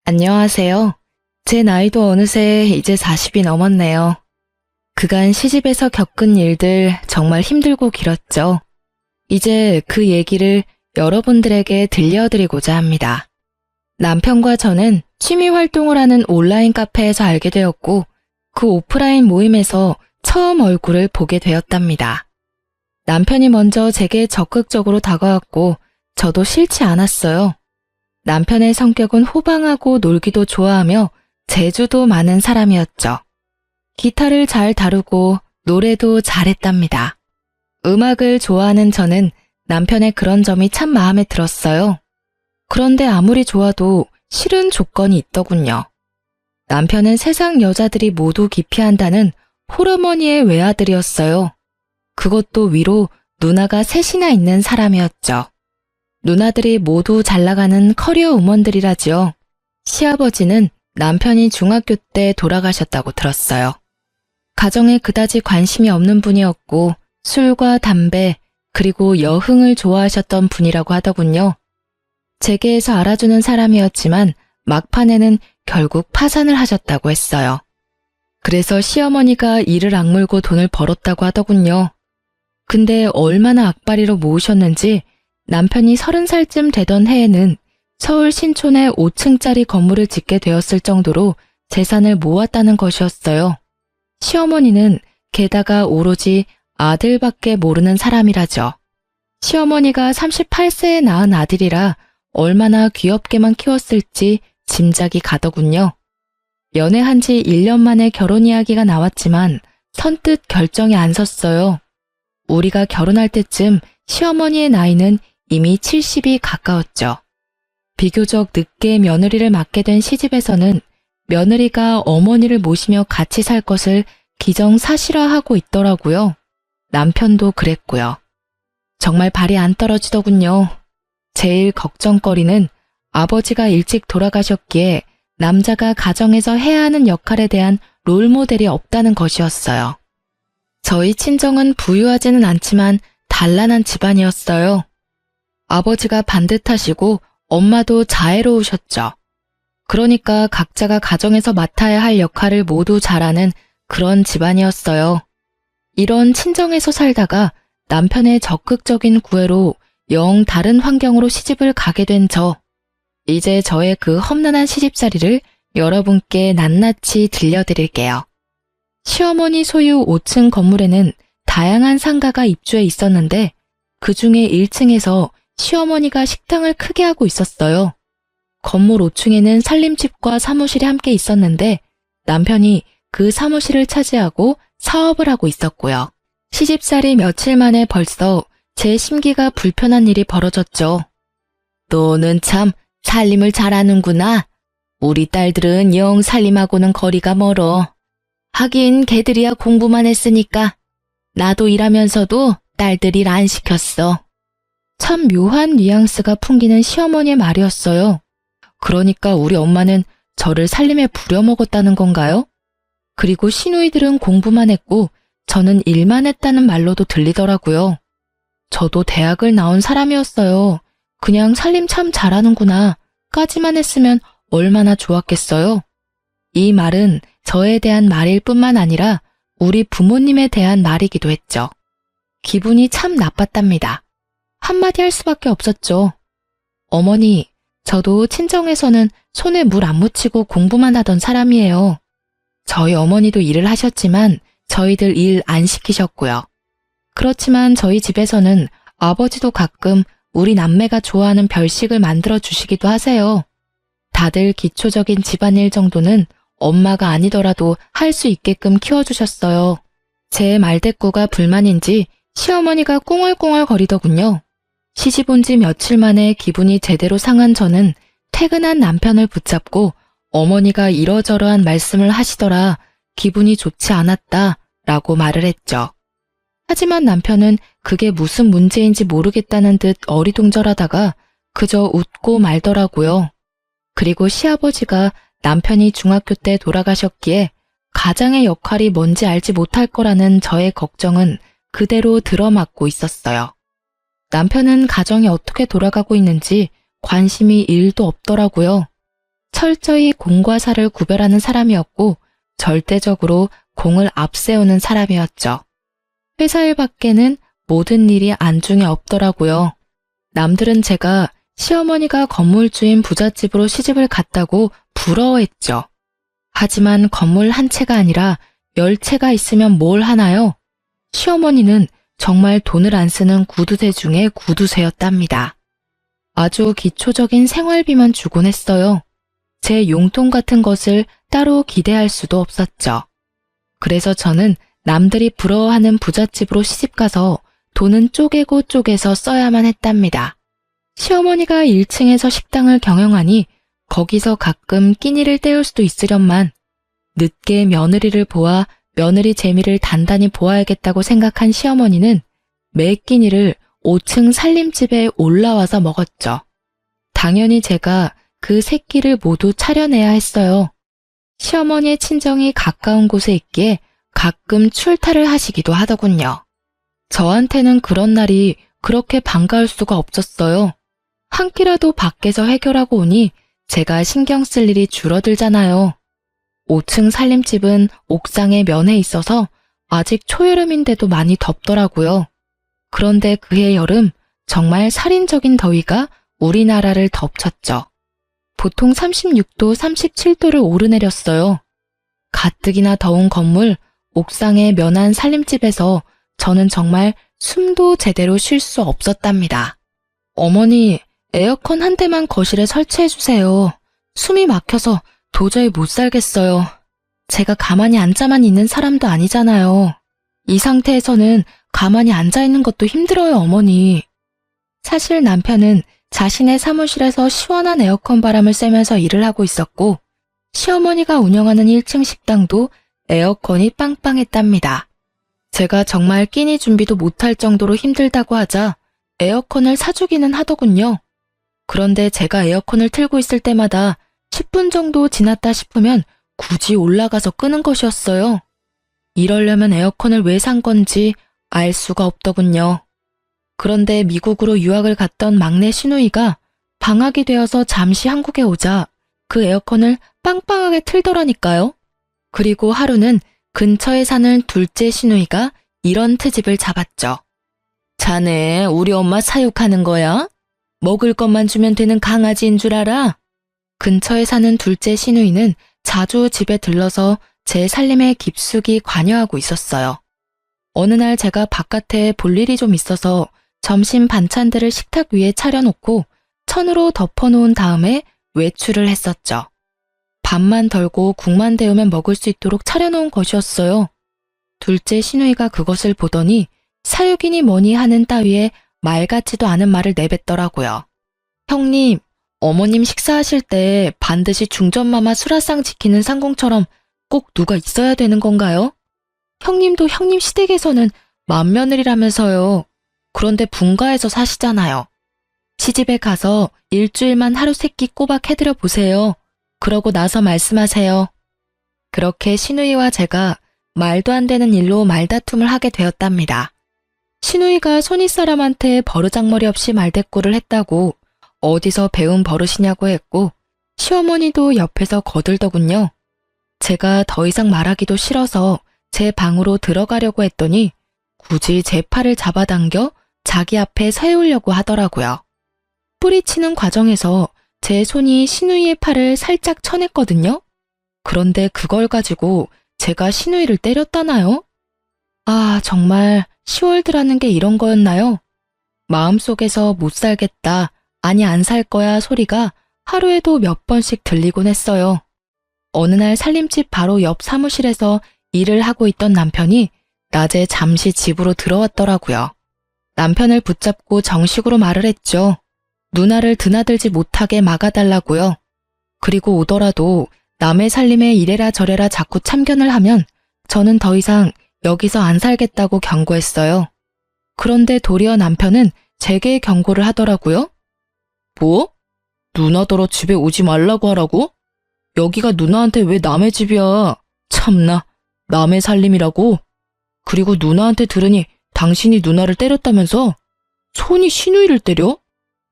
안녕하세요. 제 나이도 어느새 이제 40이 넘었네요. 그간 시집에서 겪은 일들 정말 힘들고 길었죠. 이제 그 얘기를 여러분들에게 들려드리고자 합니다. 남편과 저는 취미 활동을 하는 온라인 카페에서 알게 되었고, 그 오프라인 모임에서 처음 얼굴을 보게 되었답니다. 남편이 먼저 제게 적극적으로 다가왔고, 저도 싫지 않았어요. 남편의 성격은 호방하고 놀기도 좋아하며 재주도 많은 사람이었죠. 기타를 잘 다루고 노래도 잘했답니다. 음악을 좋아하는 저는 남편의 그런 점이 참 마음에 들었어요. 그런데 아무리 좋아도 싫은 조건이 있더군요. 남편은 세상 여자들이 모두 기피한다는 홀어머니의 외아들이었어요. 그것도 위로 누나가 셋이나 있는 사람이었죠. 누나들이 모두 잘나가는 커리어 우먼들이라지요. 시아버지는 남편이 중학교 때 돌아가셨다고 들었어요. 가정에 그다지 관심이 없는 분이었고 술과 담배 그리고 여흥을 좋아하셨던 분이라고 하더군요. 재계에서 알아주는 사람이었지만 막판에는 결국 파산을 하셨다고 했어요. 그래서 시어머니가 이를 악물고 돈을 벌었다고 하더군요. 근데 얼마나 악바리로 모으셨는지 남편이 30살쯤 되던 해에는 서울 신촌에 5층짜리 건물을 짓게 되었을 정도로 재산을 모았다는 것이었어요. 시어머니는 게다가 오로지 아들밖에 모르는 사람이라죠. 시어머니가 38세에 낳은 아들이라 얼마나 귀엽게만 키웠을지 짐작이 가더군요. 연애한 지 1년 만에 결혼 이야기가 나왔지만 선뜻 결정이 안 섰어요. 우리가 결혼할 때쯤 시어머니의 나이는 이미 70이 가까웠죠. 비교적 늦게 며느리를 맡게 된 시집에서는 며느리가 어머니를 모시며 같이 살 것을 기정사실화하고 있더라고요. 남편도 그랬고요. 정말 발이 안 떨어지더군요. 제일 걱정거리는 아버지가 일찍 돌아가셨기에 남자가 가정에서 해야 하는 역할에 대한 롤모델이 없다는 것이었어요. 저희 친정은 부유하지는 않지만 단란한 집안이었어요. 아버지가 반듯하시고 엄마도 자애로우셨죠. 그러니까 각자가 가정에서 맡아야 할 역할을 모두 잘하는 그런 집안이었어요. 이런 친정에서 살다가 남편의 적극적인 구애로 영 다른 환경으로 시집을 가게 된 저. 이제 저의 그 험난한 시집살이를 여러분께 낱낱이 들려드릴게요. 시어머니 소유 5층 건물에는 다양한 상가가 입주해 있었는데 그 중에 1층에서 시어머니가 식당을 크게 하고 있었어요. 건물 5층에는 살림집과 사무실이 함께 있었는데 남편이 그 사무실을 차지하고 사업을 하고 있었고요. 시집살이 며칠 만에 벌써 제 심기가 불편한 일이 벌어졌죠. 너는 참 살림을 잘하는구나. 우리 딸들은 영 살림하고는 거리가 멀어. 하긴 걔들이야 공부만 했으니까. 나도 일하면서도 딸들 일 안 시켰어. 참 묘한 뉘앙스가 풍기는 시어머니의 말이었어요. 그러니까 우리 엄마는 저를 살림에 부려먹었다는 건가요? 그리고 시누이들은 공부만 했고 저는 일만 했다는 말로도 들리더라고요. 저도 대학을 나온 사람이었어요. 그냥 살림 참 잘하는구나 까지만 했으면 얼마나 좋았겠어요. 이 말은 저에 대한 말일 뿐만 아니라 우리 부모님에 대한 말이기도 했죠. 기분이 참 나빴답니다. 한마디 할 수밖에 없었죠. 어머니, 저도 친정에서는 손에 물 안 묻히고 공부만 하던 사람이에요. 저희 어머니도 일을 하셨지만 저희들 일 안 시키셨고요. 그렇지만 저희 집에서는 아버지도 가끔 우리 남매가 좋아하는 별식을 만들어 주시기도 하세요. 다들 기초적인 집안일 정도는 엄마가 아니더라도 할 수 있게끔 키워주셨어요. 제 말대꾸가 불만인지 시어머니가 꿍얼꿍얼 거리더군요. 시집 온 지 며칠 만에 기분이 제대로 상한 저는 퇴근한 남편을 붙잡고 어머니가 이러저러한 말씀을 하시더라 기분이 좋지 않았다 라고 말을 했죠. 하지만 남편은 그게 무슨 문제인지 모르겠다는 듯 어리둥절하다가 그저 웃고 말더라고요. 그리고 시아버지가 남편이 중학교 때 돌아가셨기에 가장의 역할이 뭔지 알지 못할 거라는 저의 걱정은 그대로 들어맞고 있었어요. 남편은 가정이 어떻게 돌아가고 있는지 관심이 1도 없더라고요. 철저히 공과 사를 구별하는 사람이었고 절대적으로 공을 앞세우는 사람이었죠. 회사 일 밖에는 모든 일이 안중에 없더라고요. 남들은 제가 시어머니가 건물주인 부잣집으로 시집을 갔다고 부러워했죠. 하지만 건물 한 채가 아니라 10채가 있으면 뭘 하나요? 시어머니는 정말 돈을 안 쓰는 구두쇠 중에 구두쇠였답니다. 아주 기초적인 생활비만 주곤 했어요. 제 용돈 같은 것을 따로 기대할 수도 없었죠. 그래서 저는 남들이 부러워하는 부잣집으로 시집가서 돈은 쪼개고 쪼개서 써야만 했답니다. 시어머니가 1층에서 식당을 경영하니 거기서 가끔 끼니를 때울 수도 있으련만 늦게 며느리를 보아 며느리 재미를 단단히 보아야겠다고 생각한 시어머니는 매 끼니를 5층 살림집에 올라와서 먹었죠. 당연히 제가 그 세 끼를 모두 차려내야 했어요. 시어머니의 친정이 가까운 곳에 있기에 가끔 출타를 하시기도 하더군요. 저한테는 그런 날이 그렇게 반가울 수가 없었어요. 한 끼라도 밖에서 해결하고 오니 제가 신경 쓸 일이 줄어들잖아요. 5층 살림집은 옥상에 면해 있어서 아직 초여름인데도 많이 덥더라고요. 그런데 그해 여름 정말 살인적인 더위가 우리나라를 덮쳤죠. 보통 36도, 37도를 오르내렸어요. 가뜩이나 더운 건물, 옥상에 면한 살림집에서 저는 정말 숨도 제대로 쉴 수 없었답니다. 어머니, 에어컨 한 대만 거실에 설치해 주세요. 숨이 막혀서 도저히 못 살겠어요. 제가 가만히 앉아만 있는 사람도 아니잖아요. 이 상태에서는 가만히 앉아 있는 것도 힘들어요, 어머니. 사실 남편은 자신의 사무실에서 시원한 에어컨 바람을 쐬면서 일을 하고 있었고 시어머니가 운영하는 1층 식당도 에어컨이 빵빵했답니다. 제가 정말 끼니 준비도 못할 정도로 힘들다고 하자 에어컨을 사주기는 하더군요. 그런데 제가 에어컨을 틀고 있을 때마다 10분 정도 지났다 싶으면 굳이 올라가서 끄는 것이었어요. 이러려면 에어컨을 왜 산 건지 알 수가 없더군요. 그런데 미국으로 유학을 갔던 막내 시누이가 방학이 되어서 잠시 한국에 오자 그 에어컨을 빵빵하게 틀더라니까요. 그리고 하루는 근처에 사는 둘째 시누이가 이런 트집을 잡았죠. 자네 우리 엄마 사육하는 거야? 먹을 것만 주면 되는 강아지인 줄 알아? 근처에 사는 둘째 시누이는 자주 집에 들러서 제 살림에 깊숙이 관여하고 있었어요. 어느 날 제가 바깥에 볼 일이 좀 있어서 점심 반찬들을 식탁 위에 차려놓고 천으로 덮어놓은 다음에 외출을 했었죠. 밥만 덜고 국만 데우면 먹을 수 있도록 차려놓은 것이었어요. 둘째 시누이가 그것을 보더니 사육이니 뭐니 하는 따위에 말 같지도 않은 말을 내뱉더라고요. 형님, 어머님 식사하실 때 반드시 중전마마 수라상 지키는 상공처럼 꼭 누가 있어야 되는 건가요? 형님도 형님 시댁에서는 맏며느리라면서요. 그런데 분가에서 사시잖아요. 시집에 가서 일주일만 하루 세끼 꼬박 해드려 보세요. 그러고 나서 말씀하세요. 그렇게 시누이와 제가 말도 안 되는 일로 말다툼을 하게 되었답니다. 시누이가 손윗사람한테 버르장머리 없이 말대꾸를 했다고 어디서 배운 버릇이냐고 했고 시어머니도 옆에서 거들더군요. 제가 더 이상 말하기도 싫어서 제 방으로 들어가려고 했더니 굳이 제 팔을 잡아당겨 자기 앞에 세우려고 하더라고요. 뿌리치는 과정에서 제 손이 시누이의 팔을 살짝 쳐냈거든요. 그런데 그걸 가지고 제가 시누이를 때렸다나요? 아, 정말 10월드라는 게 이런 거였나요? 마음속에서 못 살겠다, 아니 안 살 거야 소리가 하루에도 몇 번씩 들리곤 했어요. 어느 날 살림집 바로 옆 사무실에서 일을 하고 있던 남편이 낮에 잠시 집으로 들어왔더라고요. 남편을 붙잡고 정식으로 말을 했죠. 누나를 드나들지 못하게 막아달라고요. 그리고 오더라도 남의 살림에 이래라 저래라 자꾸 참견을 하면 저는 더 이상 여기서 안 살겠다고 경고했어요. 그런데 도리어 남편은 제게 경고를 하더라고요. 뭐? 누나더러 집에 오지 말라고 하라고? 여기가 누나한테 왜 남의 집이야? 참나, 남의 살림이라고? 그리고 누나한테 들으니 당신이 누나를 때렸다면서? 손이 시누이를 때려?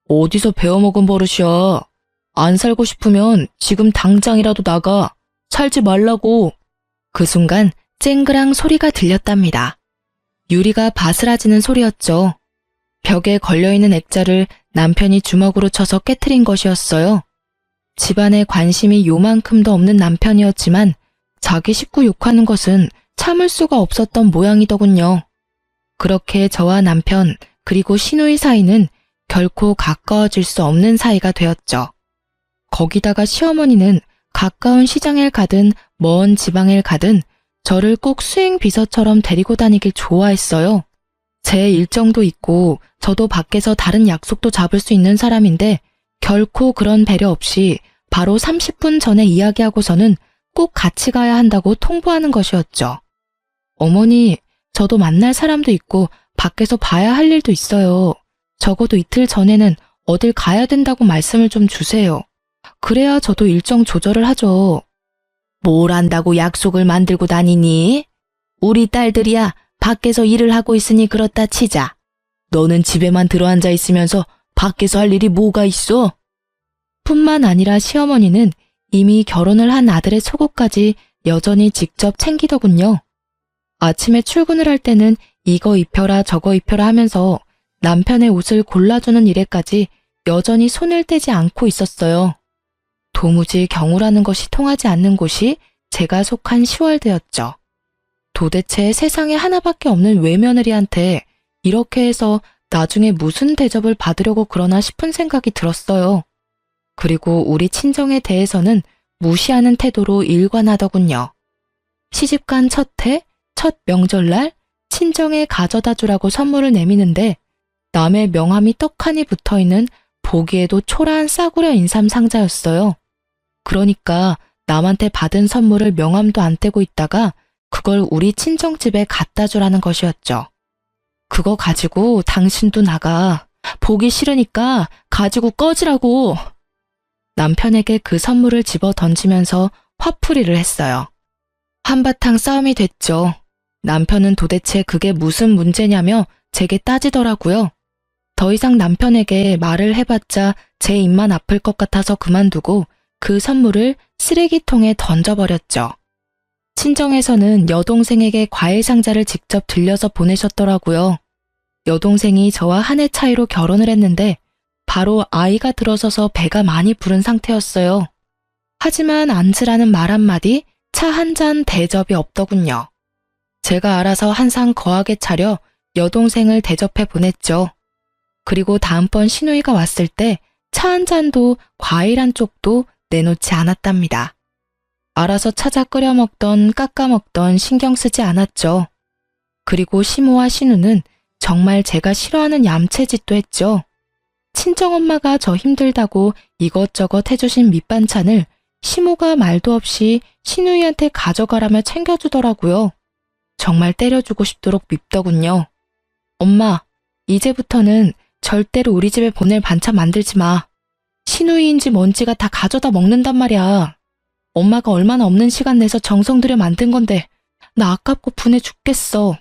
어디서 배워먹은 버릇이야? 안 살고 싶으면 지금 당장이라도 나가. 살지 말라고. 그 순간 쨍그랑 소리가 들렸답니다. 유리가 바스라지는 소리였죠. 벽에 걸려있는 액자를 남편이 주먹으로 쳐서 깨트린 것이었어요. 집안에 관심이 요만큼도 없는 남편이었지만 자기 식구 욕하는 것은 참을 수가 없었던 모양이더군요. 그렇게 저와 남편 그리고 시누이 사이는 결코 가까워질 수 없는 사이가 되었죠. 거기다가 시어머니는 가까운 시장에 가든 먼 지방에 가든 저를 꼭 수행 비서처럼 데리고 다니길 좋아했어요. 제 일정도 있고 저도 밖에서 다른 약속도 잡을 수 있는 사람인데 결코 그런 배려 없이 바로 30분 전에 이야기하고서는 꼭 같이 가야 한다고 통보하는 것이었죠. 어머니, 저도 만날 사람도 있고 밖에서 봐야 할 일도 있어요. 적어도 이틀 전에는 어딜 가야 된다고 말씀을 좀 주세요. 그래야 저도 일정 조절을 하죠. 뭘 안다고 약속을 만들고 다니니? 우리 딸들이야 밖에서 일을 하고 있으니 그렇다 치자. 너는 집에만 들어앉아 있으면서 밖에서 할 일이 뭐가 있어? 뿐만 아니라 시어머니는 이미 결혼을 한 아들의 속옷까지 여전히 직접 챙기더군요. 아침에 출근을 할 때는 이거 입혀라 저거 입혀라 하면서 남편의 옷을 골라주는 일에까지 여전히 손을 떼지 않고 있었어요. 도무지 경우라는 것이 통하지 않는 곳이 제가 속한 10월대였죠. 도대체 세상에 하나밖에 없는 외며느리한테 이렇게 해서 나중에 무슨 대접을 받으려고 그러나 싶은 생각이 들었어요. 그리고 우리 친정에 대해서는 무시하는 태도로 일관하더군요. 시집간 첫 해, 첫 명절날 친정에 가져다 주라고 선물을 내미는데 남의 명함이 떡하니 붙어있는 보기에도 초라한 싸구려 인삼 상자였어요. 그러니까 남한테 받은 선물을 명함도 안 떼고 있다가 그걸 우리 친정집에 갖다 주라는 것이었죠. 그거 가지고 당신도 나가. 보기 싫으니까 가지고 꺼지라고. 남편에게 그 선물을 집어 던지면서 화풀이를 했어요. 한바탕 싸움이 됐죠. 남편은 도대체 그게 무슨 문제냐며 제게 따지더라고요. 더 이상 남편에게 말을 해봤자 제 입만 아플 것 같아서 그만두고 그 선물을 쓰레기통에 던져버렸죠. 친정에서는 여동생에게 과일 상자를 직접 들려서 보내셨더라고요. 여동생이 저와 한 해 차이로 결혼을 했는데 바로 아이가 들어서서 배가 많이 부른 상태였어요. 하지만 앉으라는 말 한마디, 차 한 잔 대접이 없더군요. 제가 알아서 한 상 거하게 차려 여동생을 대접해 보냈죠. 그리고 다음번 시누이가 왔을 때 차 한 잔도 과일 한 쪽도 내놓지 않았답니다. 알아서 찾아 끓여 먹던 깎아 먹던 신경 쓰지 않았죠. 그리고 시모와 시누는 정말 제가 싫어하는 얌체짓도 했죠. 친정엄마가 저 힘들다고 이것저것 해주신 밑반찬을 시모가 말도 없이 시누이한테 가져가라며 챙겨주더라고요. 정말 때려주고 싶도록 밉더군요. 엄마, 이제부터는 절대로 우리 집에 보낼 반찬 만들지 마. 시누이인지 뭔지가 다 가져다 먹는단 말이야. 엄마가 얼마나 없는 시간 내서 정성 들여 만든 건데 나 아깝고 분해 죽겠어.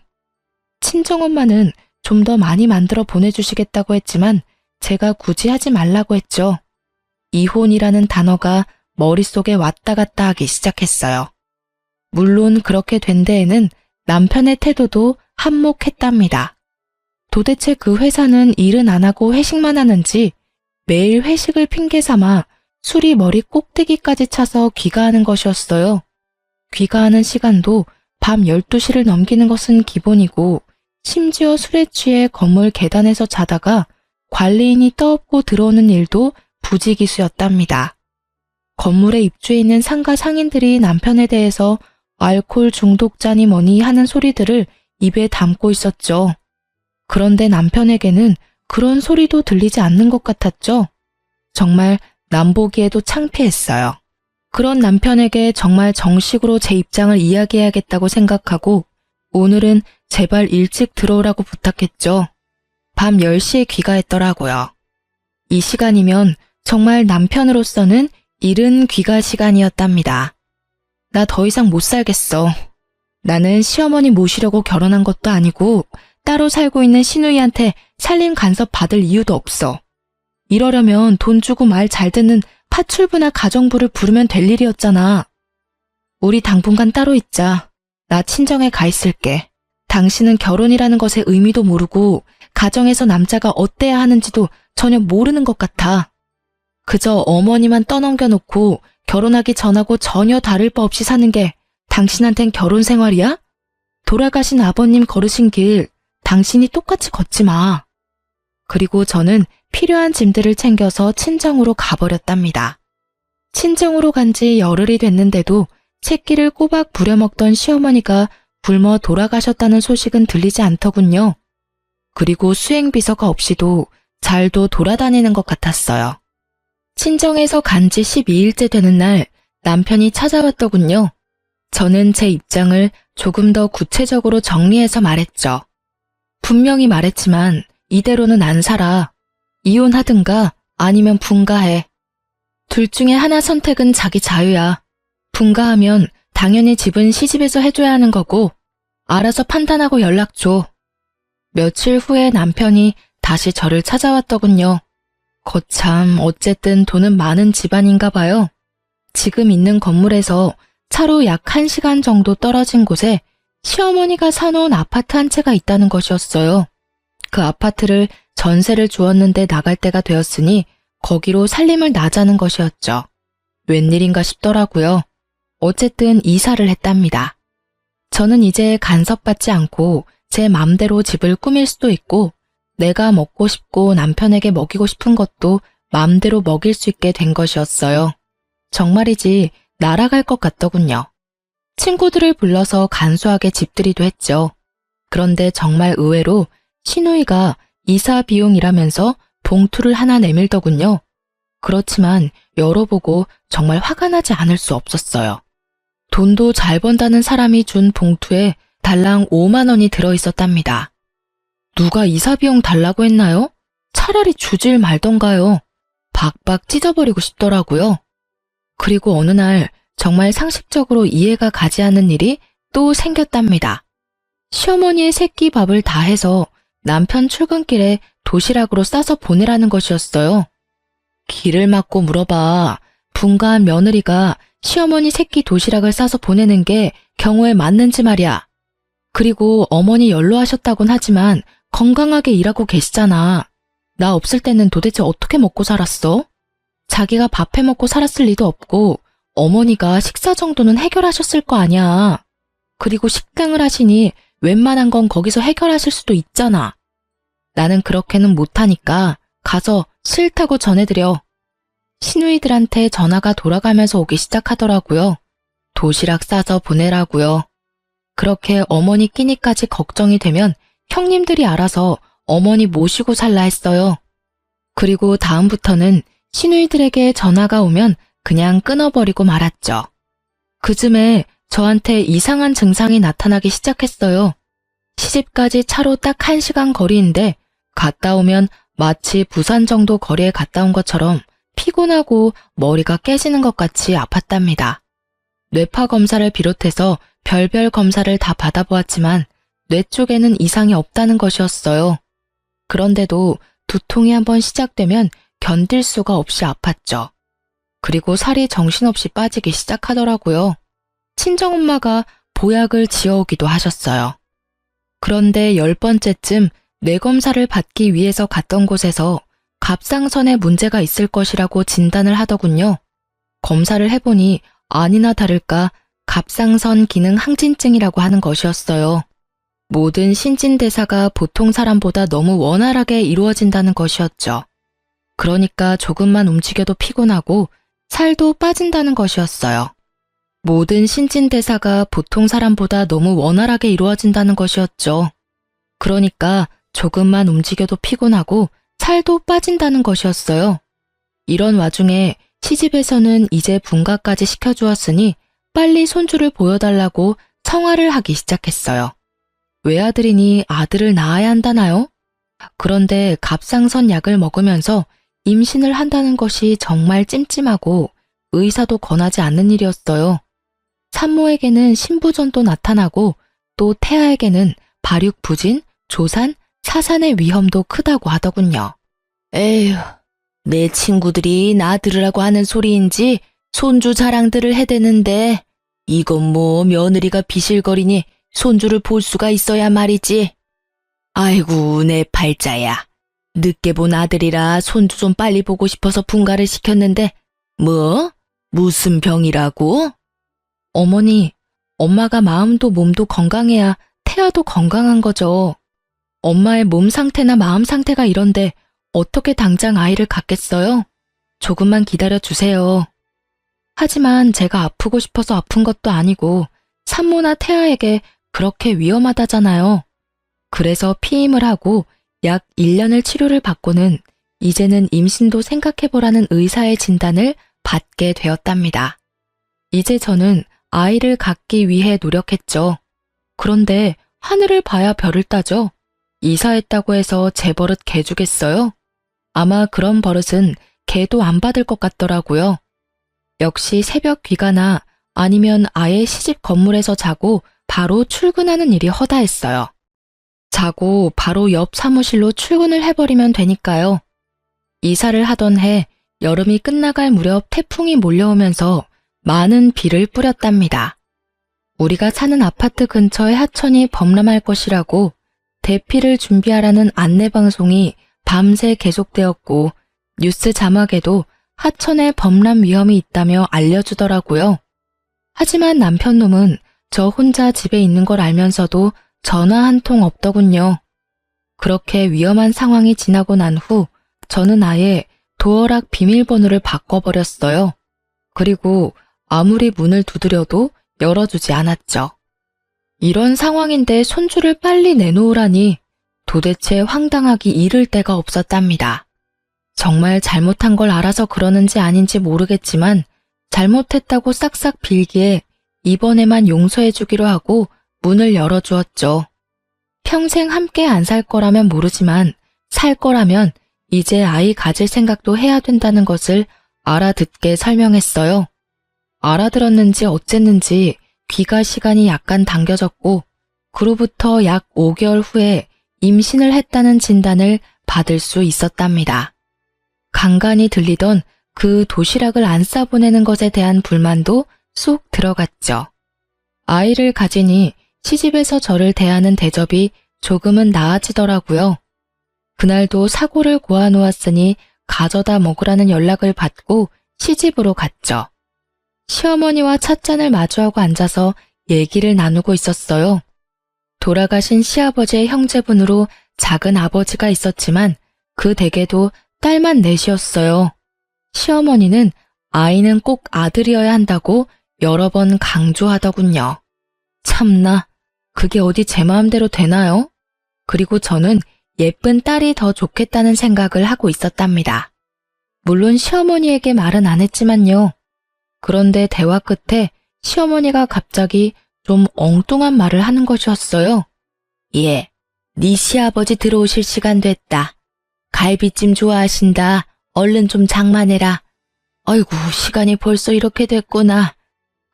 친정엄마는 좀 더 많이 만들어 보내주시겠다고 했지만 제가 굳이 하지 말라고 했죠. 이혼이라는 단어가 머릿속에 왔다 갔다 하기 시작했어요. 물론 그렇게 된 데에는 남편의 태도도 한몫했답니다. 도대체 그 회사는 일은 안 하고 회식만 하는지 매일 회식을 핑계 삼아 술이 머리 꼭대기까지 차서 귀가하는 것이었어요. 귀가하는 시간도 밤 12시를 넘기는 것은 기본이고 심지어 술에 취해 건물 계단에서 자다가 관리인이 떠엎고 들어오는 일도 부지기수였답니다. 건물에 입주해 있는 상가 상인들이 남편에 대해서 알코올 중독자니 뭐니 하는 소리들을 입에 담고 있었죠. 그런데 남편에게는 그런 소리도 들리지 않는 것 같았죠. 정말 남 보기에도 창피했어요. 그런 남편에게 정말 정식으로 제 입장을 이야기해야겠다고 생각하고 오늘은 제발 일찍 들어오라고 부탁했죠. 밤 10시에 귀가했더라고요. 이 시간이면 정말 남편으로서는 이른 귀가 시간이었답니다. 나 더 이상 못 살겠어. 나는 시어머니 모시려고 결혼한 것도 아니고 따로 살고 있는 시누이한테 살림 간섭 받을 이유도 없어. 이러려면 돈 주고 말 잘 듣는 파출부나 가정부를 부르면 될 일이었잖아. 우리 당분간 따로 있자. 나 친정에 가 있을게. 당신은 결혼이라는 것의 의미도 모르고 가정에서 남자가 어때야 하는지도 전혀 모르는 것 같아. 그저 어머니만 떠넘겨놓고 결혼하기 전하고 전혀 다를 바 없이 사는 게 당신한텐 결혼 생활이야? 돌아가신 아버님 걸으신 길 당신이 똑같이 걷지 마. 그리고 저는 필요한 짐들을 챙겨서 친정으로 가버렸답니다. 친정으로 간 지 열흘이 됐는데도 새끼를 꼬박 부려먹던 시어머니가 굶어 돌아가셨다는 소식은 들리지 않더군요. 그리고 수행비서가 없이도 잘도 돌아다니는 것 같았어요. 친정에서 간 지 12일째 되는 날 남편이 찾아왔더군요. 저는 제 입장을 조금 더 구체적으로 정리해서 말했죠. 분명히 말했지만 이대로는 안 살아. 이혼하든가 아니면 분가해. 둘 중에 하나 선택은 자기 자유야. 분가하면 당연히 집은 시집에서 해줘야 하는 거고 알아서 판단하고 연락 줘. 며칠 후에 남편이 다시 저를 찾아왔더군요. 거참 어쨌든 돈은 많은 집안인가 봐요. 지금 있는 건물에서 차로 약 1시간 정도 떨어진 곳에 시어머니가 사놓은 아파트 한 채가 있다는 것이었어요. 그 아파트를 전세를 주었는데 나갈 때가 되었으니 거기로 살림을 나자는 것이었죠. 웬일인가 싶더라고요. 어쨌든 이사를 했답니다. 저는 이제 간섭받지 않고 제 맘대로 집을 꾸밀 수도 있고 내가 먹고 싶고 남편에게 먹이고 싶은 것도 맘대로 먹일 수 있게 된 것이었어요. 정말이지 날아갈 것 같더군요. 친구들을 불러서 간소하게 집들이도 했죠. 그런데 정말 의외로 시누이가 이사 비용이라면서 봉투를 하나 내밀더군요. 그렇지만 열어보고 정말 화가 나지 않을 수 없었어요. 돈도 잘 번다는 사람이 준 봉투에 달랑 5만 원이 들어있었답니다. 누가 이사 비용 달라고 했나요? 차라리 주질 말던가요. 박박 찢어버리고 싶더라고요. 그리고 어느 날 정말 상식적으로 이해가 가지 않는 일이 또 생겼답니다. 시어머니의 새끼 밥을 다 해서 남편 출근길에 도시락으로 싸서 보내라는 것이었어요. 길을 막고 물어봐. 분가한 며느리가 시어머니 새끼 도시락을 싸서 보내는 게 경우에 맞는지 말이야. 그리고 어머니 연로하셨다곤 하지만 건강하게 일하고 계시잖아. 나 없을 때는 도대체 어떻게 먹고 살았어? 자기가 밥 해먹고 살았을 리도 없고 어머니가 식사 정도는 해결하셨을 거 아니야. 그리고 식당을 하시니 웬만한 건 거기서 해결하실 수도 있잖아. 나는 그렇게는 못하니까 가서 싫다고 전해드려. 시누이들한테 전화가 돌아가면서 오기 시작하더라고요. 도시락 싸서 보내라고요. 그렇게 어머니 끼니까지 걱정이 되면 형님들이 알아서 어머니 모시고 살라 했어요. 그리고 다음부터는 시누이들에게 전화가 오면 그냥 끊어버리고 말았죠. 그쯤에 저한테 이상한 증상이 나타나기 시작했어요. 시집까지 차로 딱 1시간 거리인데 갔다 오면 마치 부산 정도 거리에 갔다 온 것처럼 피곤하고 머리가 깨지는 것 같이 아팠답니다. 뇌파 검사를 비롯해서 별별 검사를 다 받아보았지만 뇌 쪽에는 이상이 없다는 것이었어요. 그런데도 두통이 한번 시작되면 견딜 수가 없이 아팠죠. 그리고 살이 정신없이 빠지기 시작하더라고요. 친정엄마가 보약을 지어오기도 하셨어요. 그런데 10번째쯤 뇌 검사를 받기 위해서 갔던 곳에서 갑상선에 문제가 있을 것이라고 진단을 하더군요. 검사를 해보니 아니나 다를까 갑상선 기능 항진증이라고 하는 것이었어요. 모든 신진대사가 보통 사람보다 너무 원활하게 이루어진다는 것이었죠. 그러니까 조금만 움직여도 피곤하고 살도 빠진다는 것이었어요. 모든 신진대사가 보통 사람보다 너무 원활하게 이루어진다는 것이었죠. 그러니까 조금만 움직여도 피곤하고 살도 빠진다는 것이었어요. 이런 와중에 시집에서는 이제 분가까지 시켜주었으니 빨리 손주를 보여달라고 성화를 하기 시작했어요. 외아들이니 아들을 낳아야 한다나요? 그런데 갑상선 약을 먹으면서 임신을 한다는 것이 정말 찜찜하고 의사도 권하지 않는 일이었어요. 산모에게는 신부전도 나타나고 또 태아에게는 발육부진, 조산, 사산의 위험도 크다고 하더군요. 에휴, 내 친구들이 나 들으라고 하는 소리인지 손주 자랑들을 해대는데 이건 뭐 며느리가 비실거리니 손주를 볼 수가 있어야 말이지. 아이고 내 팔자야. 늦게 본 아들이라 손주 좀 빨리 보고 싶어서 분가를 시켰는데 뭐? 무슨 병이라고? 어머니, 엄마가 마음도 몸도 건강해야 태아도 건강한 거죠. 엄마의 몸 상태나 마음 상태가 이런데 어떻게 당장 아이를 갖겠어요? 조금만 기다려 주세요. 하지만 제가 아프고 싶어서 아픈 것도 아니고 산모나 태아에게 그렇게 위험하다잖아요. 그래서 피임을 하고 약 1년을 치료를 받고는 이제는 임신도 생각해보라는 의사의 진단을 받게 되었답니다. 이제 저는 아이를 갖기 위해 노력했죠. 그런데 하늘을 봐야 별을 따죠. 이사했다고 해서 제 버릇 개 주겠어요? 아마 그런 버릇은 개도 안 받을 것 같더라고요. 역시 새벽 귀가나 아니면 아예 시집 건물에서 자고 바로 출근하는 일이 허다했어요. 자고 바로 옆 사무실로 출근을 해버리면 되니까요. 이사를 하던 해 여름이 끝나갈 무렵 태풍이 몰려오면서 많은 비를 뿌렸답니다. 우리가 사는 아파트 근처에 하천이 범람할 것이라고 대피를 준비하라는 안내방송이 밤새 계속되었고 뉴스 자막에도 하천에 범람 위험이 있다며 알려주더라고요. 하지만 남편놈은 저 혼자 집에 있는 걸 알면서도 전화 한 통 없더군요. 그렇게 위험한 상황이 지나고 난 후 저는 아예 도어락 비밀번호를 바꿔버렸어요. 그리고 아무리 문을 두드려도 열어주지 않았죠. 이런 상황인데 손주를 빨리 내놓으라니 도대체 황당하기 이를 데가 없었답니다. 정말 잘못한 걸 알아서 그러는지 아닌지 모르겠지만 잘못했다고 싹싹 빌기에 이번에만 용서해주기로 하고 문을 열어주었죠. 평생 함께 안 살 거라면 모르지만 살 거라면 이제 아이 가질 생각도 해야 된다는 것을 알아듣게 설명했어요. 알아들었는지 어쨌는지 귀가 시간이 약간 당겨졌고 그로부터 약 5개월 후에 임신을 했다는 진단을 받을 수 있었답니다. 간간히 들리던 그 도시락을 안 싸보내는 것에 대한 불만도 쏙 들어갔죠. 아이를 가지니 시집에서 저를 대하는 대접이 조금은 나아지더라고요. 그날도 사고를 고아놓았으니 가져다 먹으라는 연락을 받고 시집으로 갔죠. 시어머니와 찻잔을 마주하고 앉아서 얘기를 나누고 있었어요. 돌아가신 시아버지의 형제분으로 작은 아버지가 있었지만 그 댁에도 딸만 넷이었어요. 시어머니는 아이는 꼭 아들이어야 한다고 여러 번 강조하더군요. 참나, 그게 어디 제 마음대로 되나요? 그리고 저는 예쁜 딸이 더 좋겠다는 생각을 하고 있었답니다. 물론 시어머니에게 말은 안 했지만요. 그런데 대화 끝에 시어머니가 갑자기 좀 엉뚱한 말을 하는 것이었어요. 예, 네 시아버지 들어오실 시간 됐다. 갈비찜 좋아하신다. 얼른 좀 장만해라. 아이고, 시간이 벌써 이렇게 됐구나.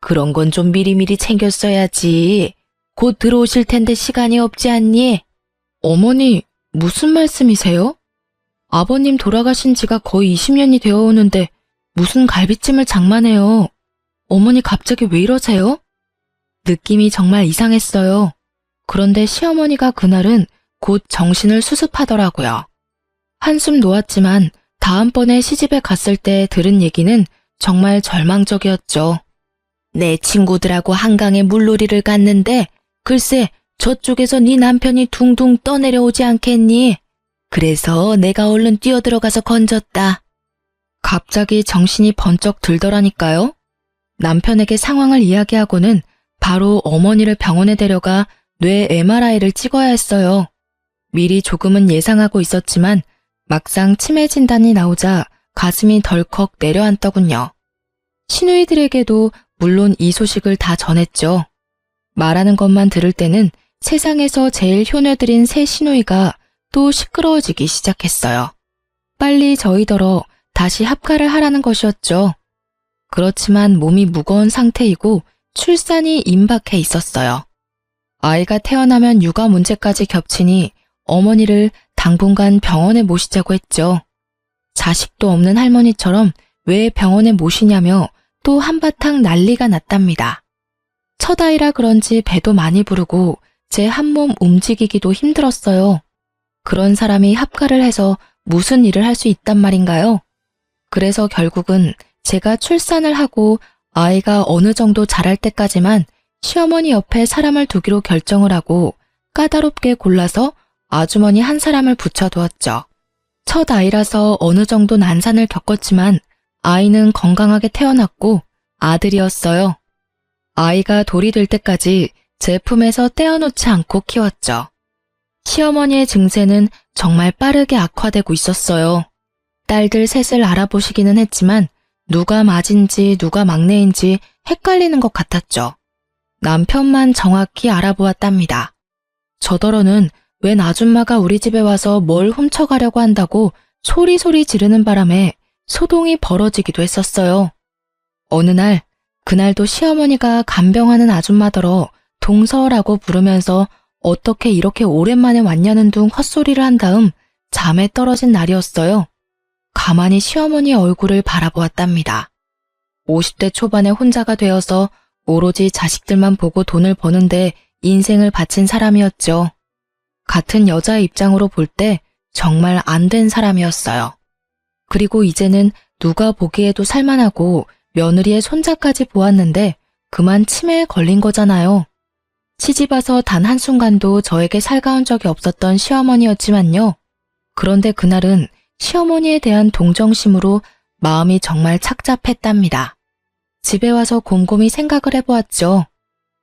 그런 건 좀 미리미리 챙겼어야지. 곧 들어오실 텐데 시간이 없지 않니? 어머니, 무슨 말씀이세요? 아버님 돌아가신 지가 거의 20년이 되어 오는데 무슨 갈비찜을 장만해요. 어머니 갑자기 왜 이러세요? 느낌이 정말 이상했어요. 그런데 시어머니가 그날은 곧 정신을 수습하더라고요. 한숨 놓았지만 다음번에 시집에 갔을 때 들은 얘기는 정말 절망적이었죠. 내 친구들하고 한강에 물놀이를 갔는데 글쎄 저쪽에서 네 남편이 둥둥 떠내려오지 않겠니? 그래서 내가 얼른 뛰어들어가서 건졌다. 갑자기 정신이 번쩍 들더라니까요. 남편에게 상황을 이야기하고는 바로 어머니를 병원에 데려가 뇌 MRI를 찍어야 했어요. 미리 조금은 예상하고 있었지만 막상 치매 진단이 나오자 가슴이 덜컥 내려앉더군요. 시누이들에게도 물론 이 소식을 다 전했죠. 말하는 것만 들을 때는 세상에서 제일 효녀들인 새 시누이가 또 시끄러워지기 시작했어요. 빨리 저희더러 다시 합가를 하라는 것이었죠. 그렇지만 몸이 무거운 상태이고 출산이 임박해 있었어요. 아이가 태어나면 육아 문제까지 겹치니 어머니를 당분간 병원에 모시자고 했죠. 자식도 없는 할머니처럼 왜 병원에 모시냐며 또 한바탕 난리가 났답니다. 첫 아이라 그런지 배도 많이 부르고 제 한몸 움직이기도 힘들었어요. 그런 사람이 합가를 해서 무슨 일을 할 수 있단 말인가요? 그래서 결국은 제가 출산을 하고 아이가 어느 정도 자랄 때까지만 시어머니 옆에 사람을 두기로 결정을 하고 까다롭게 골라서 아주머니 한 사람을 붙여두었죠. 첫 아이라서 어느 정도 난산을 겪었지만 아이는 건강하게 태어났고 아들이었어요. 아이가 돌이 될 때까지 제 품에서 떼어놓지 않고 키웠죠. 시어머니의 증세는 정말 빠르게 악화되고 있었어요. 딸들 셋을 알아보시기는 했지만 누가 맏인지 누가 막내인지 헷갈리는 것 같았죠. 남편만 정확히 알아보았답니다. 저더러는 웬 아줌마가 우리 집에 와서 뭘 훔쳐가려고 한다고 소리소리 지르는 바람에 소동이 벌어지기도 했었어요. 어느 날, 그날도 시어머니가 간병하는 아줌마더러 동서라고 부르면서 어떻게 이렇게 오랜만에 왔냐는 둥 헛소리를 한 다음 잠에 떨어진 날이었어요. 가만히 시어머니의 얼굴을 바라보았답니다. 50대 초반에 혼자가 되어서 오로지 자식들만 보고 돈을 버는데 인생을 바친 사람이었죠. 같은 여자의 입장으로 볼 때 정말 안 된 사람이었어요. 그리고 이제는 누가 보기에도 살만하고 며느리의 손자까지 보았는데 그만 치매에 걸린 거잖아요. 시집와서 단 한순간도 저에게 살가운 적이 없었던 시어머니였지만요. 그런데 그날은 시어머니에 대한 동정심으로 마음이 정말 착잡했답니다. 집에 와서 곰곰이 생각을 해보았죠.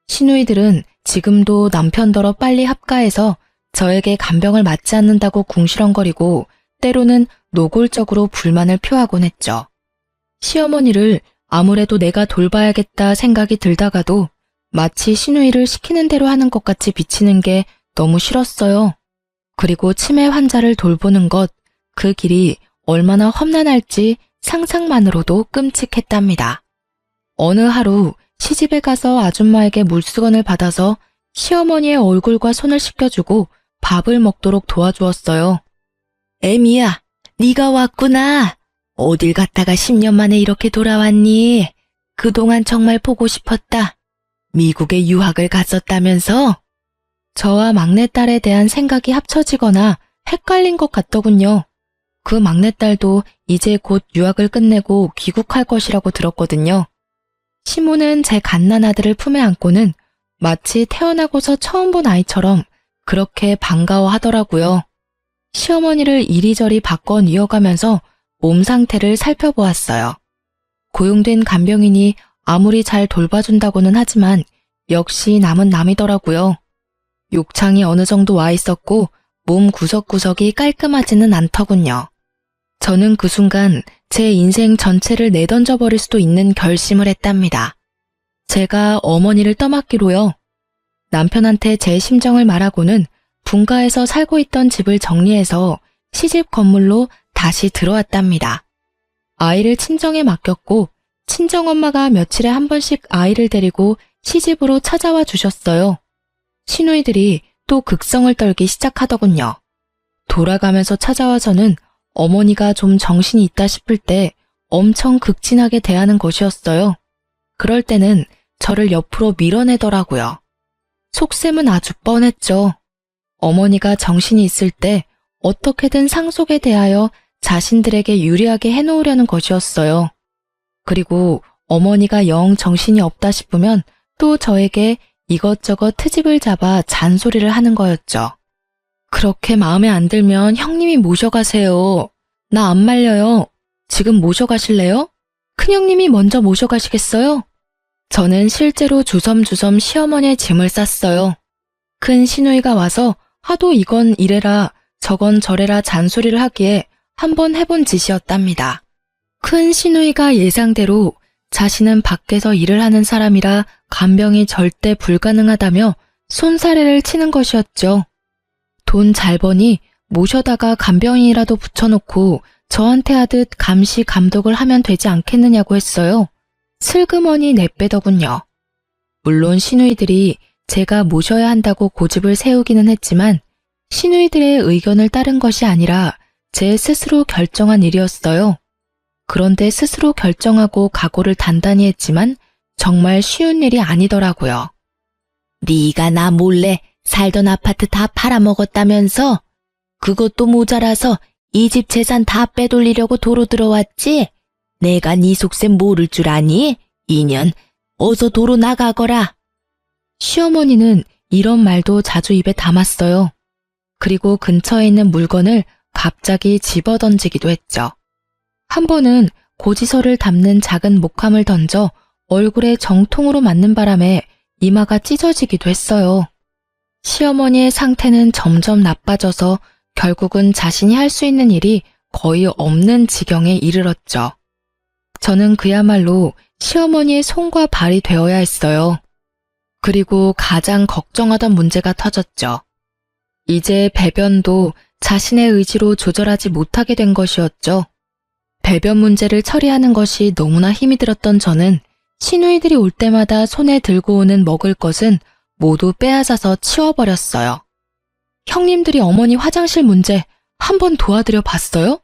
시누이들은 지금도 남편더러 빨리 합가해서 저에게 간병을 맞지 않는다고 궁시렁거리고 때로는 노골적으로 불만을 표하곤 했죠. 시어머니를 아무래도 내가 돌봐야겠다 생각이 들다가도 마치 시누이를 시키는 대로 하는 것 같이 비치는 게 너무 싫었어요. 그리고 치매 환자를 돌보는 것, 그 길이 얼마나 험난할지 상상만으로도 끔찍했답니다. 어느 하루 시집에 가서 아줌마에게 물수건을 받아서 시어머니의 얼굴과 손을 씻겨주고 밥을 먹도록 도와주었어요. 애미야, 네가 왔구나. 어딜 갔다가 10년 만에 이렇게 돌아왔니? 그동안 정말 보고 싶었다. 미국에 유학을 갔었다면서? 저와 막내딸에 대한 생각이 합쳐지거나 헷갈린 것 같더군요. 그 막내딸도 이제 곧 유학을 끝내고 귀국할 것이라고 들었거든요. 시모는 제 갓난아들을 품에 안고는 마치 태어나고서 처음 본 아이처럼 그렇게 반가워하더라고요. 시어머니를 이리저리 바꿔 이어가면서 몸 상태를 살펴보았어요. 고용된 간병인이 아무리 잘 돌봐준다고는 하지만 역시 남은 남이더라고요. 욕창이 어느 정도 와 있었고 몸 구석구석이 깔끔하지는 않더군요. 저는 그 순간 제 인생 전체를 내던져버릴 수도 있는 결심을 했답니다. 제가 어머니를 떠맡기로요. 남편한테 제 심정을 말하고는 분가에서 살고 있던 집을 정리해서 시집 건물로 다시 들어왔답니다. 아이를 친정에 맡겼고 친정엄마가 며칠에 한 번씩 아이를 데리고 시집으로 찾아와 주셨어요. 시누이들이 또 극성을 떨기 시작하더군요. 돌아가면서 찾아와서는 어머니가 좀 정신이 있다 싶을 때 엄청 극진하게 대하는 것이었어요. 그럴 때는 저를 옆으로 밀어내더라고요. 속셈은 아주 뻔했죠. 어머니가 정신이 있을 때 어떻게든 상속에 대하여 자신들에게 유리하게 해놓으려는 것이었어요. 그리고 어머니가 영 정신이 없다 싶으면 또 저에게 이것저것 트집을 잡아 잔소리를 하는 거였죠. 그렇게 마음에 안 들면 형님이 모셔가세요. 나 안 말려요. 지금 모셔가실래요? 큰형님이 먼저 모셔가시겠어요? 저는 실제로 주섬주섬 시어머니의 짐을 쌌어요. 큰 시누이가 와서 하도 이건 이래라 저건 저래라 잔소리를 하기에 한번 해본 짓이었답니다. 큰 시누이가 예상대로 자신은 밖에서 일을 하는 사람이라 간병이 절대 불가능하다며 손사래를 치는 것이었죠. 돈 잘 버니 모셔다가 간병인이라도 붙여놓고 저한테 하듯 감시 감독을 하면 되지 않겠느냐고 했어요. 슬그머니 내빼더군요. 물론 시누이들이 제가 모셔야 한다고 고집을 세우기는 했지만 시누이들의 의견을 따른 것이 아니라 제 스스로 결정한 일이었어요. 그런데 스스로 결정하고 각오를 단단히 했지만 정말 쉬운 일이 아니더라고요. 네가 나 몰래 살던 아파트 다 팔아먹었다면서? 그것도 모자라서 이 집 재산 다 빼돌리려고 도로 들어왔지? 내가 네 속셈 모를 줄 아니? 인연, 어서 도로 나가거라. 시어머니는 이런 말도 자주 입에 담았어요. 그리고 근처에 있는 물건을 갑자기 집어던지기도 했죠. 한 번은 고지서를 담는 작은 목함을 던져 얼굴에 정통으로 맞는 바람에 이마가 찢어지기도 했어요. 시어머니의 상태는 점점 나빠져서 결국은 자신이 할 수 있는 일이 거의 없는 지경에 이르렀죠. 저는 그야말로 시어머니의 손과 발이 되어야 했어요. 그리고 가장 걱정하던 문제가 터졌죠. 이제 배변도 자신의 의지로 조절하지 못하게 된 것이었죠. 배변 문제를 처리하는 것이 너무나 힘이 들었던 저는 시누이들이 올 때마다 손에 들고 오는 먹을 것은 모두 빼앗아서 치워버렸어요. 형님들이 어머니 화장실 문제 한번 도와드려 봤어요?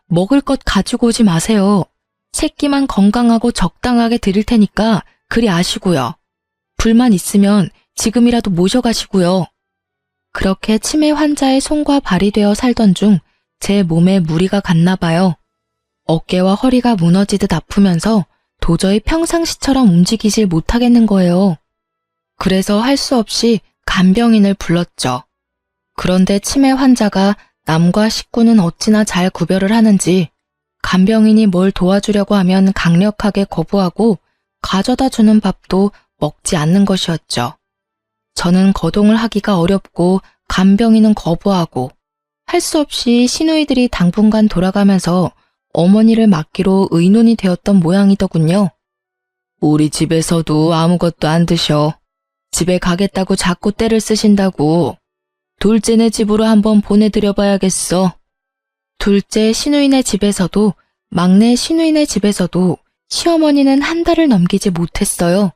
먹을 것 가지고 오지 마세요. 새끼만 건강하고 적당하게 드릴 테니까 그리 아시고요. 불만 있으면 지금이라도 모셔가시고요. 그렇게 치매 환자의 손과 발이 되어 살던 중 제 몸에 무리가 갔나 봐요. 어깨와 허리가 무너지듯 아프면서 도저히 평상시처럼 움직이질 못하겠는 거예요. 그래서 할 수 없이 간병인을 불렀죠. 그런데 치매 환자가 남과 식구는 어찌나 잘 구별을 하는지 간병인이 뭘 도와주려고 하면 강력하게 거부하고 가져다 주는 밥도 먹지 않는 것이었죠. 저는 거동을 하기가 어렵고 간병인은 거부하고 할 수 없이 시누이들이 당분간 돌아가면서 어머니를 맡기로 의논이 되었던 모양이더군요. 우리 집에서도 아무것도 안 드셔. 집에 가겠다고 자꾸 떼를 쓰신다고. 둘째네 집으로 한번 보내드려 봐야겠어. 둘째 시누이네 집에서도 막내 시누이네 집에서도 시어머니는 한 달을 넘기지 못했어요.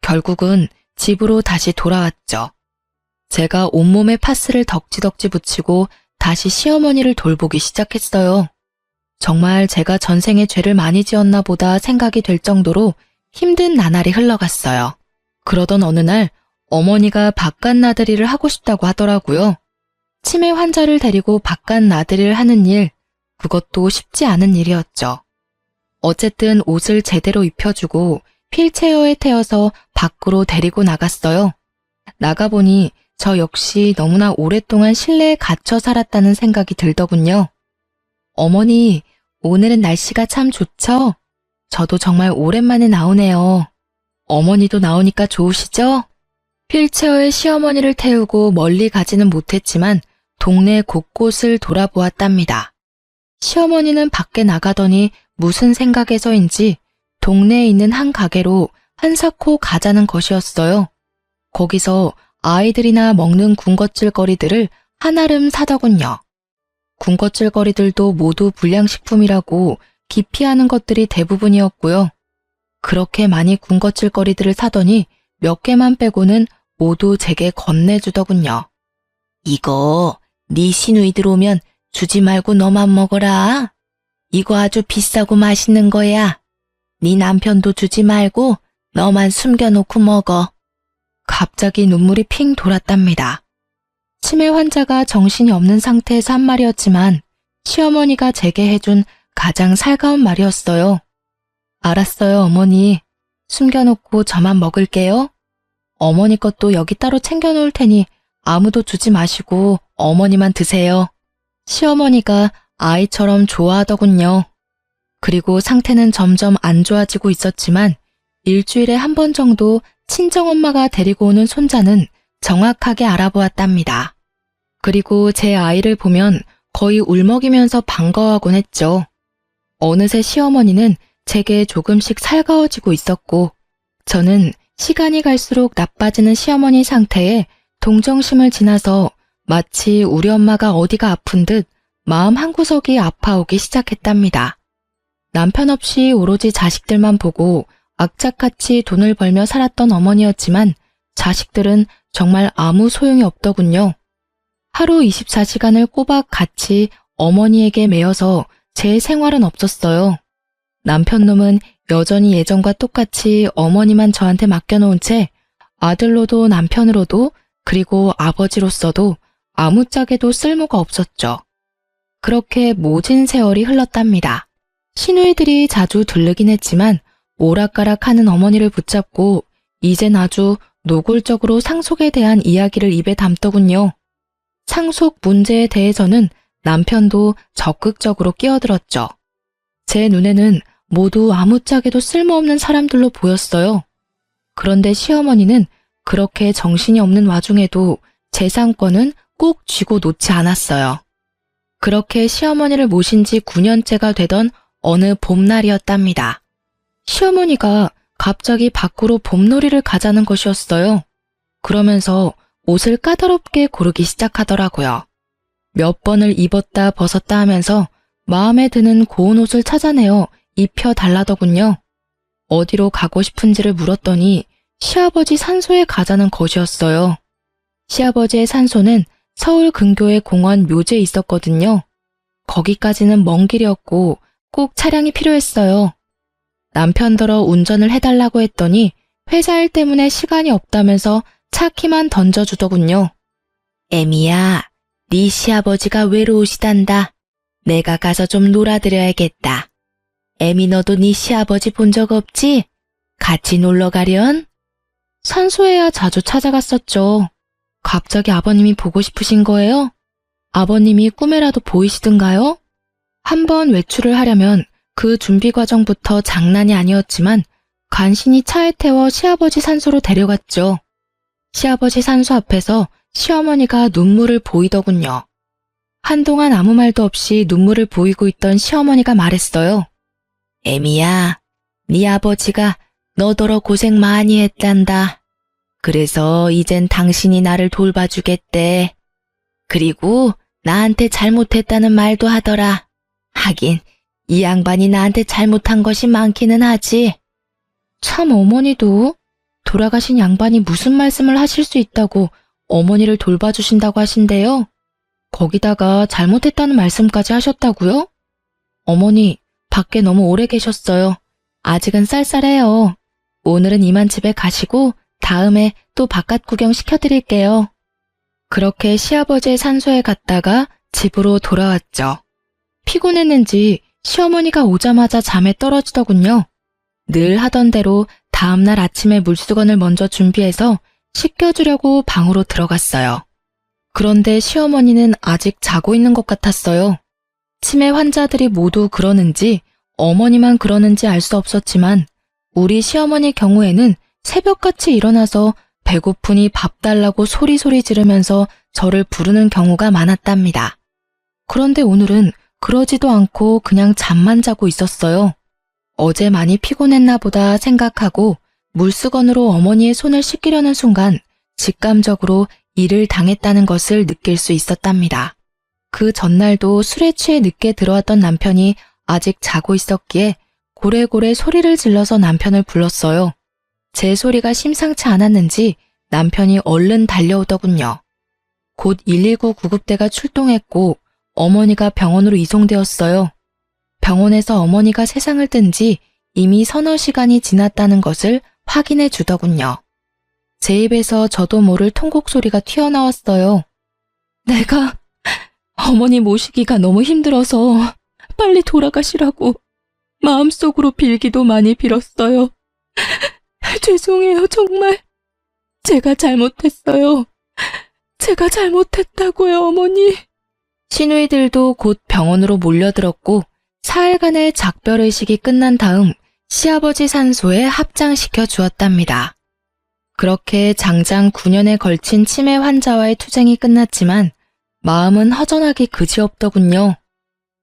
결국은 집으로 다시 돌아왔죠. 제가 온몸에 파스를 덕지덕지 붙이고 다시 시어머니를 돌보기 시작했어요. 정말 제가 전생에 죄를 많이 지었나 보다 생각이 될 정도로 힘든 나날이 흘러갔어요. 그러던 어느 날 어머니가 바깥 나들이를 하고 싶다고 하더라고요. 치매 환자를 데리고 바깥 나들이를 하는 일, 그것도 쉽지 않은 일이었죠. 어쨌든 옷을 제대로 입혀주고 휠체어에 태워서 밖으로 데리고 나갔어요. 나가보니 저 역시 너무나 오랫동안 실내에 갇혀 살았다는 생각이 들더군요. 어머니, 오늘은 날씨가 참 좋죠? 저도 정말 오랜만에 나오네요. 어머니도 나오니까 좋으시죠? 휠체어에 시어머니를 태우고 멀리 가지는 못했지만 동네 곳곳을 돌아보았답니다. 시어머니는 밖에 나가더니 무슨 생각에서인지 동네에 있는 한 가게로 한사코 가자는 것이었어요. 거기서 아이들이나 먹는 군것질거리들을 한아름 사더군요. 군것질거리들도 모두 불량식품이라고 기피하는 것들이 대부분이었고요. 그렇게 많이 군것질거리들을 사더니 몇 개만 빼고는 모두 제게 건네주더군요. 이거 네 시누이들 오면 주지 말고 너만 먹어라. 이거 아주 비싸고 맛있는 거야. 네 남편도 주지 말고 너만 숨겨놓고 먹어. 갑자기 눈물이 핑 돌았답니다. 치매 환자가 정신이 없는 상태에서 한 말이었지만 시어머니가 제게 해준 가장 살가운 말이었어요. 알았어요, 어머니. 숨겨놓고 저만 먹을게요. 어머니 것도 여기 따로 챙겨놓을 테니 아무도 주지 마시고 어머니만 드세요. 시어머니가 아이처럼 좋아하더군요. 그리고 상태는 점점 안 좋아지고 있었지만 일주일에 한 번 정도 친정엄마가 데리고 오는 손자는 정확하게 알아보았답니다. 그리고 제 아이를 보면 거의 울먹이면서 반가워하곤 했죠. 어느새 시어머니는 제게 조금씩 살가워지고 있었고 저는 시간이 갈수록 나빠지는 시어머니 상태에 동정심을 지나서 마치 우리 엄마가 어디가 아픈 듯 마음 한구석이 아파오기 시작했답니다. 남편 없이 오로지 자식들만 보고 악착같이 돈을 벌며 살았던 어머니였지만 자식들은 정말 아무 소용이 없더군요. 하루 24시간을 꼬박 같이 어머니에게 매여서 제 생활은 없었어요. 남편놈은 여전히 예전과 똑같이 어머니만 저한테 맡겨놓은 채 아들로도 남편으로도 그리고 아버지로서도 아무짝에도 쓸모가 없었죠. 그렇게 모진 세월이 흘렀답니다. 시누이들이 자주 들르긴 했지만 오락가락하는 어머니를 붙잡고 이젠 아주 노골적으로 상속에 대한 이야기를 입에 담더군요. 상속 문제에 대해서는 남편도 적극적으로 끼어들었죠. 제 눈에는 모두 아무짝에도 쓸모없는 사람들로 보였어요. 그런데 시어머니는 그렇게 정신이 없는 와중에도 재산권은 꼭 쥐고 놓지 않았어요. 그렇게 시어머니를 모신 지 9년째가 되던 어느 봄날이었답니다. 시어머니가 갑자기 밖으로 봄놀이를 가자는 것이었어요. 그러면서 옷을 까다롭게 고르기 시작하더라고요. 몇 번을 입었다 벗었다 하면서 마음에 드는 고운 옷을 찾아내어 입혀달라더군요. 어디로 가고 싶은지를 물었더니 시아버지 산소에 가자는 것이었어요. 시아버지의 산소는 서울 근교의 공원 묘지에 있었거든요. 거기까지는 먼 길이었고 꼭 차량이 필요했어요. 남편더러 운전을 해달라고 했더니 회사 일 때문에 시간이 없다면서 차 키만 던져주더군요. 애미야, 네 시아버지가 외로우시단다. 내가 가서 좀 놀아드려야겠다. 애미 너도 네 시아버지 본 적 없지? 같이 놀러 가련? 산소에야 자주 찾아갔었죠. 갑자기 아버님이 보고 싶으신 거예요? 아버님이 꿈에라도 보이시던가요? 한번 외출을 하려면 그 준비 과정부터 장난이 아니었지만 간신히 차에 태워 시아버지 산소로 데려갔죠. 시아버지 산소 앞에서 시어머니가 눈물을 보이더군요. 한동안 아무 말도 없이 눈물을 보이고 있던 시어머니가 말했어요. 애미야, 네 아버지가 너더러 고생 많이 했단다. 그래서 이젠 당신이 나를 돌봐주겠대. 그리고 나한테 잘못했다는 말도 하더라. 하긴 이 양반이 나한테 잘못한 것이 많기는 하지. 참 어머니도 돌아가신 양반이 무슨 말씀을 하실 수 있다고 어머니를 돌봐주신다고 하신대요. 거기다가 잘못했다는 말씀까지 하셨다고요? 어머니, 밖에 너무 오래 계셨어요. 아직은 쌀쌀해요. 오늘은 이만 집에 가시고 다음에 또 바깥 구경 시켜드릴게요. 그렇게 시아버지의 산소에 갔다가 집으로 돌아왔죠. 피곤했는지 시어머니가 오자마자 잠에 떨어지더군요. 늘 하던 대로 다음날 아침에 물수건을 먼저 준비해서 씻겨주려고 방으로 들어갔어요. 그런데 시어머니는 아직 자고 있는 것 같았어요. 치매 환자들이 모두 그러는지 어머니만 그러는지 알 수 없었지만 우리 시어머니 경우에는 새벽같이 일어나서 배고프니 밥 달라고 소리소리 지르면서 저를 부르는 경우가 많았답니다. 그런데 오늘은 그러지도 않고 그냥 잠만 자고 있었어요. 어제 많이 피곤했나 보다 생각하고 물수건으로 어머니의 손을 씻기려는 순간 직감적으로 일을 당했다는 것을 느낄 수 있었답니다. 그 전날도 술에 취해 늦게 들어왔던 남편이 아직 자고 있었기에 고래고래 소리를 질러서 남편을 불렀어요. 제 소리가 심상치 않았는지 남편이 얼른 달려오더군요. 곧 119 구급대가 출동했고 어머니가 병원으로 이송되었어요. 병원에서 어머니가 세상을 뜬 지 이미 서너 시간이 지났다는 것을 확인해 주더군요. 제 입에서 저도 모를 통곡 소리가 튀어나왔어요. 내가 어머니 모시기가 너무 힘들어서 빨리 돌아가시라고 마음속으로 빌기도 많이 빌었어요. 죄송해요, 정말. 제가 잘못했어요. 제가 잘못했다고요, 어머니. 시누이들도 곧 병원으로 몰려들었고 사흘간의 작별의식이 끝난 다음 시아버지 산소에 합장시켜 주었답니다. 그렇게 장장 9년에 걸친 치매 환자와의 투쟁이 끝났지만 마음은 허전하기 그지없더군요.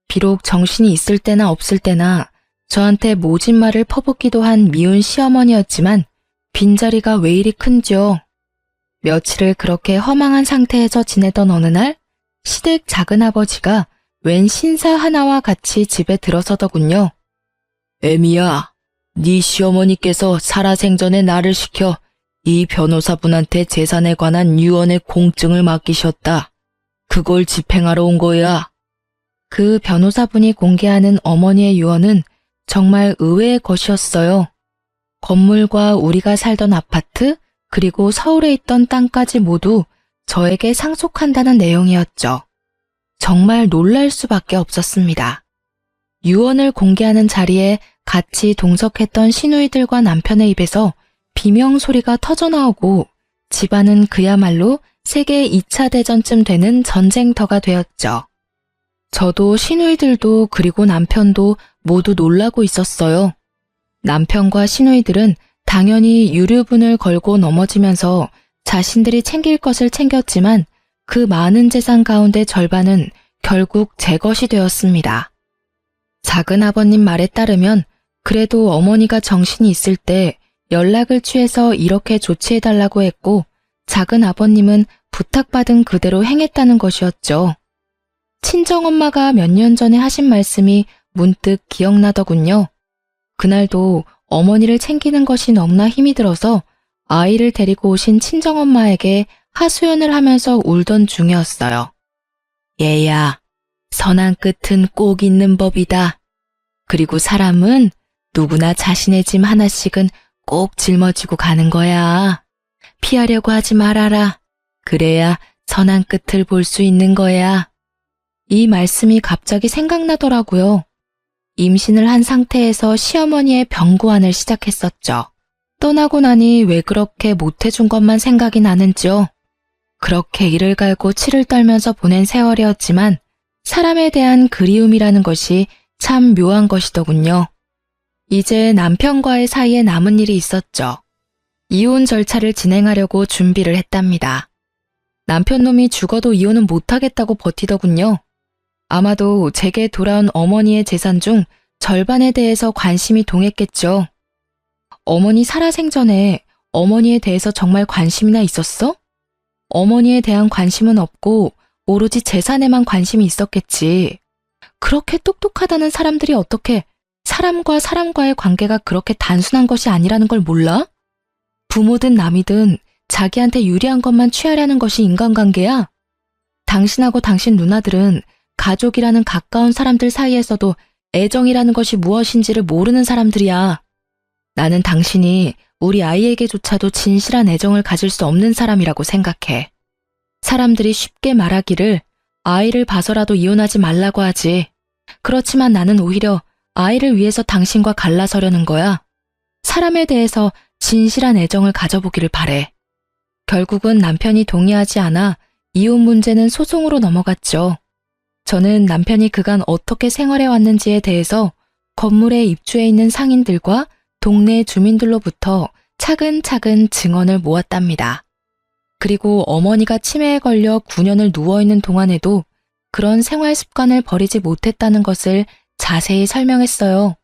비록 정신이 있을 때나 없을 때나 저한테 모진 말을 퍼붓기도 한 미운 시어머니였지만 빈자리가 왜 이리 큰지요. 며칠을 그렇게 허망한 상태에서 지내던 어느 날 시댁 작은아버지가 웬 신사 하나와 같이 집에 들어서더군요. 애미야, 네 시어머니께서 살아생전에 나를 시켜 이 변호사분한테 재산에 관한 유언의 공증을 맡기셨다. 그걸 집행하러 온 거야. 그 변호사분이 공개하는 어머니의 유언은 정말 의외의 것이었어요. 건물과 우리가 살던 아파트, 그리고 서울에 있던 땅까지 모두 저에게 상속한다는 내용이었죠. 정말 놀랄 수밖에 없었습니다. 유언을 공개하는 자리에 같이 동석했던 시누이들과 남편의 입에서 비명 소리가 터져나오고 집안은 그야말로 세계 2차 대전쯤 되는 전쟁터가 되었죠. 저도 시누이들도 그리고 남편도 모두 놀라고 있었어요. 남편과 시누이들은 당연히 유류분을 걸고 넘어지면서 자신들이 챙길 것을 챙겼지만 그 많은 재산 가운데 절반은 결국 제 것이 되었습니다. 작은 아버님 말에 따르면 그래도 어머니가 정신이 있을 때 연락을 취해서 이렇게 조치해달라고 했고 작은 아버님은 부탁받은 그대로 행했다는 것이었죠. 친정엄마가 몇 년 전에 하신 말씀이 문득 기억나더군요. 그날도 어머니를 챙기는 것이 너무나 힘이 들어서 아이를 데리고 오신 친정엄마에게 하소연을 하면서 울던 중이었어요. 얘야, 선한 끝은 꼭 있는 법이다. 그리고 사람은 누구나 자신의 짐 하나씩은 꼭 짊어지고 가는 거야. 피하려고 하지 말아라. 그래야 선한 끝을 볼 수 있는 거야. 이 말씀이 갑자기 생각나더라고요. 임신을 한 상태에서 시어머니의 병고안을 시작했었죠. 떠나고 나니 왜 그렇게 못해준 것만 생각이 나는지요. 그렇게 이를 갈고 치를 떨면서 보낸 세월이었지만 사람에 대한 그리움이라는 것이 참 묘한 것이더군요. 이제 남편과의 사이에 남은 일이 있었죠. 이혼 절차를 진행하려고 준비를 했답니다. 남편 놈이 죽어도 이혼은 못하겠다고 버티더군요. 아마도 제게 돌아온 어머니의 재산 중 절반에 대해서 관심이 동했겠죠. 어머니 살아생전에 어머니에 대해서 정말 관심이나 있었어? 어머니에 대한 관심은 없고 오로지 재산에만 관심이 있었겠지. 그렇게 똑똑하다는 사람들이 어떻게 사람과 사람과의 관계가 그렇게 단순한 것이 아니라는 걸 몰라? 부모든 남이든 자기한테 유리한 것만 취하려는 것이 인간관계야? 당신하고 당신 누나들은 가족이라는 가까운 사람들 사이에서도 애정이라는 것이 무엇인지를 모르는 사람들이야. 나는 당신이 우리 아이에게조차도 진실한 애정을 가질 수 없는 사람이라고 생각해. 사람들이 쉽게 말하기를 아이를 봐서라도 이혼하지 말라고 하지. 그렇지만 나는 오히려 아이를 위해서 당신과 갈라서려는 거야. 사람에 대해서 진실한 애정을 가져보기를 바래. 결국은 남편이 동의하지 않아 이혼 문제는 소송으로 넘어갔죠. 저는 남편이 그간 어떻게 생활해 왔는지에 대해서 건물에 입주해 있는 상인들과 동네 주민들로부터 차근차근 증언을 모았답니다. 그리고 어머니가 치매에 걸려 9년을 누워있는 동안에도 그런 생활 습관을 버리지 못했다는 것을 자세히 설명했어요.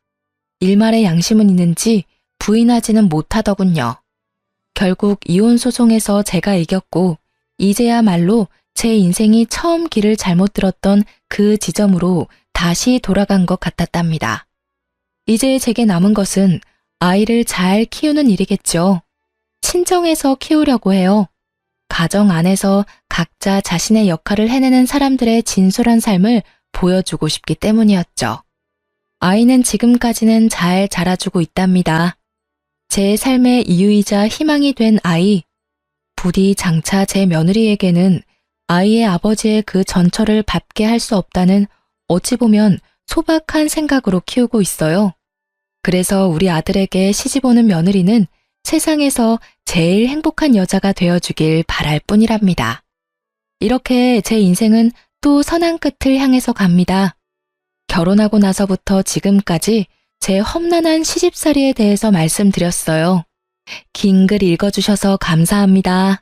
일말의 양심은 있는지 부인하지는 못하더군요. 결국 이혼 소송에서 제가 이겼고 이제야말로 제 인생이 처음 길을 잘못 들었던 그 지점으로 다시 돌아간 것 같았답니다. 이제 제게 남은 것은 아이를 잘 키우는 일이겠죠. 친정에서 키우려고 해요. 가정 안에서 각자 자신의 역할을 해내는 사람들의 진솔한 삶을 보여주고 싶기 때문이었죠. 아이는 지금까지는 잘 자라주고 있답니다. 제 삶의 이유이자 희망이 된 아이. 부디 장차 제 며느리에게는 아이의 아버지의 그 전처를 밟게 할 수 없다는 어찌 보면 소박한 생각으로 키우고 있어요. 그래서 우리 아들에게 시집 오는 며느리는 세상에서 제일 행복한 여자가 되어주길 바랄 뿐이랍니다. 이렇게 제 인생은 또 선한 끝을 향해서 갑니다. 결혼하고 나서부터 지금까지 제 험난한 시집살이에 대해서 말씀드렸어요. 긴 글 읽어주셔서 감사합니다.